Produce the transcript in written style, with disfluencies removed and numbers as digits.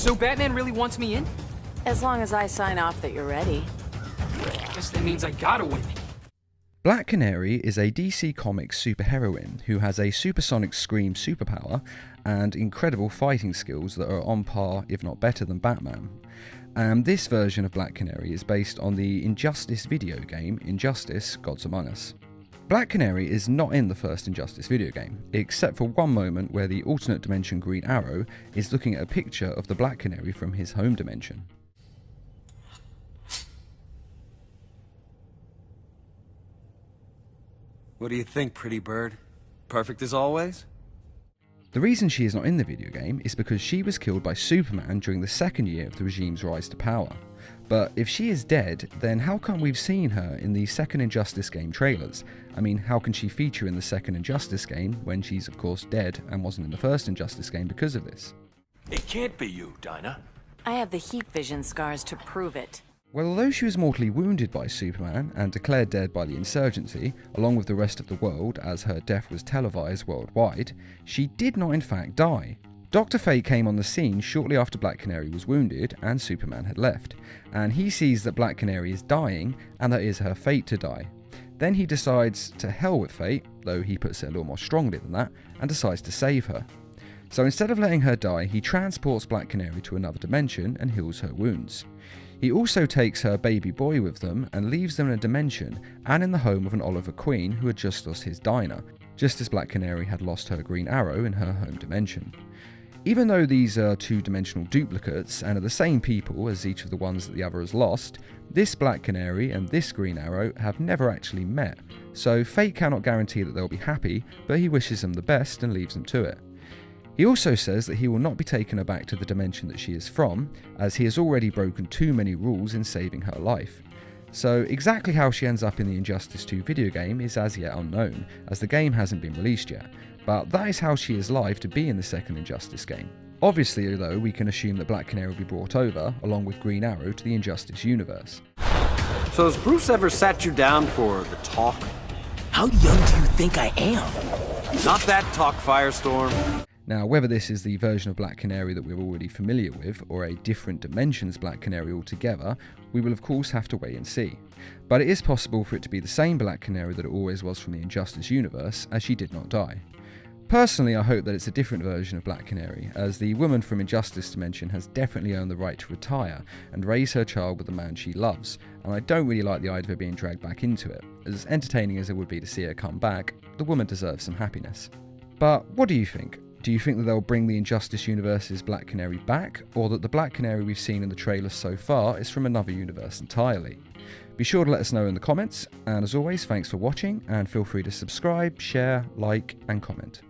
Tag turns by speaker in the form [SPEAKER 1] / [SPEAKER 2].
[SPEAKER 1] So Batman really wants me in?
[SPEAKER 2] As long as I sign off that you're ready.
[SPEAKER 1] I guess that means I gotta win.
[SPEAKER 3] Black Canary is a DC Comics superheroine who has a supersonic scream superpower and incredible fighting skills that are on par, if not better, than Batman. And this version of Black Canary is based on the Injustice video game Injustice: Gods Among Us. Black Canary is not in the first Injustice video game, except for one moment where the alternate dimension Green Arrow is looking at a picture of the Black Canary from his home dimension.
[SPEAKER 4] What do you think, pretty bird? Perfect as always?
[SPEAKER 3] The reason she is not in the video game is because she was killed by Superman during the second year of the regime's rise to power. But if she is dead, then how come we've seen her in the second Injustice game trailers? I mean, how can she feature in the second Injustice game when she's of course dead and wasn't in the first Injustice game because of this?
[SPEAKER 5] It can't be you, Dinah.
[SPEAKER 2] I have the heat vision scars to prove it.
[SPEAKER 3] Well, although she was mortally wounded by Superman and declared dead by the insurgency, along with the rest of the world as her death was televised worldwide, she did not in fact die. Dr. Fate came on the scene shortly after Black Canary was wounded and Superman had left, and he sees that Black Canary is dying and that it is her fate to die. Then he decides to hell with fate, though he puts it a little more strongly than that, and decides to save her. So instead of letting her die, he transports Black Canary to another dimension and heals her wounds. He also takes her baby boy with them and leaves them in a dimension and in the home of an Oliver Queen who had just lost his Dinah, just as Black Canary had lost her Green Arrow in her home dimension. Even though these are two-dimensional duplicates and are the same people as each of the ones that the other has lost, this Black Canary and this Green Arrow have never actually met, so Fate cannot guarantee that they'll be happy, but he wishes them the best and leaves them to it. He also says that he will not be taking her back to the dimension that she is from, as he has already broken too many rules in saving her life. So exactly how she ends up in the Injustice 2 video game is as yet unknown, as the game hasn't been released yet, but that is how she is live to be in the second Injustice game. Obviously though, we can assume that Black Canary will be brought over, along with Green Arrow, to the Injustice universe.
[SPEAKER 4] So has Bruce ever sat you down for the talk?
[SPEAKER 5] How young do you think I am?
[SPEAKER 4] Not that talk, Firestorm.
[SPEAKER 3] Now, whether this is the version of Black Canary that we're already familiar with, or a different dimensions Black Canary altogether, we will of course have to wait and see. But it is possible for it to be the same Black Canary that it always was from the Injustice universe, as she did not die. Personally, I hope that it's a different version of Black Canary, as the woman from Injustice Dimension has definitely earned the right to retire and raise her child with the man she loves, and I don't really like the idea of her being dragged back into it. As entertaining as it would be to see her come back, the woman deserves some happiness. But what do you think? Do you think that they'll bring the Injustice universe's Black Canary back, or that the Black Canary we've seen in the trailers so far is from another universe entirely? Be sure to let us know in the comments, and as always, thanks for watching, and feel free to subscribe, share, like, and comment.